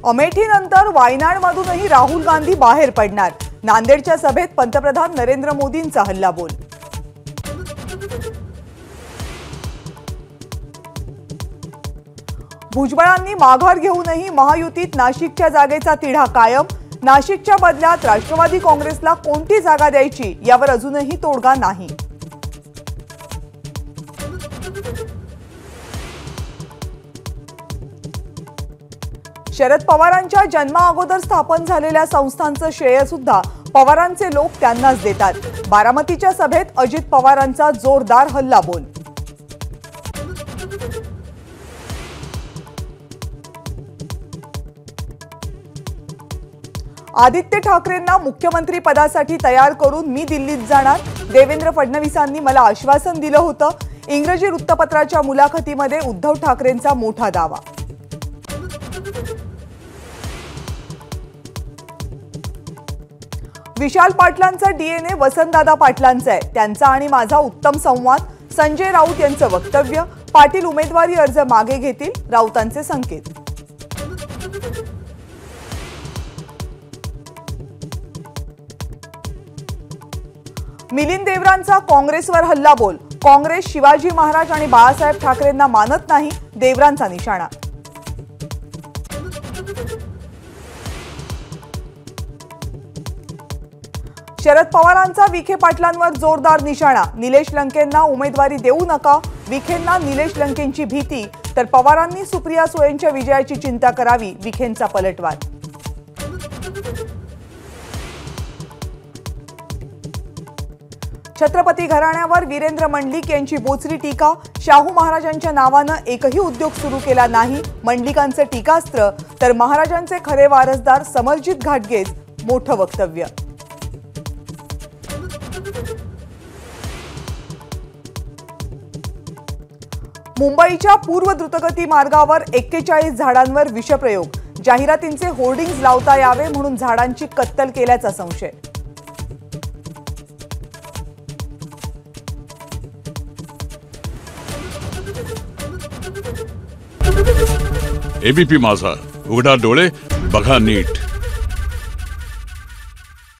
अमेठीनंतर वायनाडमधूनही राहुल गांधी बाहेर पडणार। नांदेडच्या सभेत पंतप्रधान नरेंद्र मोदींचा हल्लाबोल। भुजबळांनी माघार घेऊनही महायुतीत नाशिकच्या जागेचा तिढा कायम। नाशिकच्या बदल्यात राष्ट्रवादी काँग्रेसला कोणती जागा द्यायची यावर अजूनही तोडगा नाही। शरद पवारांच्या जन्माअगोदर स्थापन झालेल्या संस्थांचं श्रेय सुद्धा पवारांचे लोक त्यांनाच देतात। बारामतीच्या सभेत अजित पवारांचा जोरदार हल्लाबोल। आदित्य ठाकरेंना मुख्यमंत्री पदासाठी तयार करून मी दिल्लीत जाणार। देवेंद्र फडणवीसांनी मला आश्वासन दिलं होतं। इंग्रजी वृत्तपत्राच्या मुलाखतीमध्ये उद्धव ठाकरेंचा मोठा दावा। विशाल पाटलांचा डीएनए वसंतदादा पाटलांचा आहे। त्यांचा आणि माझा उत्तम संवाद। संजय राऊत यांचं वक्तव्य। पाटील उमेदवारी अर्ज मागे घेतील, राऊतांचे संकेत। मिलिंद देवरांचा काँग्रेसवर हल्लाबोल। काँग्रेस शिवाजी महाराज आणि बाळासाहेब ठाकरेंना मानत नाही, देवरांचा निशाणा। शरद पवारांचा विखे पाटलांवर जोरदार निशाणा। निलेश लंकेंना उमेदवारी देऊ नका, विखेंना निलेश लंकेंची भीती, तर पवारांनी सुप्रिया सुळेंच्या विजयाची चिंता करावी, विखेंचा पलटवार। छत्रपती घराण्यावर वीरेंद्र मंडलिक यांची बोचरी टीका। शाहू महाराजांच्या नावानं एकही उद्योग सुरू केला नाही, मंडलिकांचं टीकास्त्र, तर महाराजांचे खरे वारसदार समरजित घाटगेच मोठं वक्तव्य। मुंबईच्या पूर्व द्रुतगती मार्गावर 41 झाडांवर विषप्रयोग। जाहिरातींचे होर्डिंग्ज लावता यावे म्हणून झाडांची कत्तल केल्याचा संशय। एबीपी माझा, उघडा डोळे बघा नीट।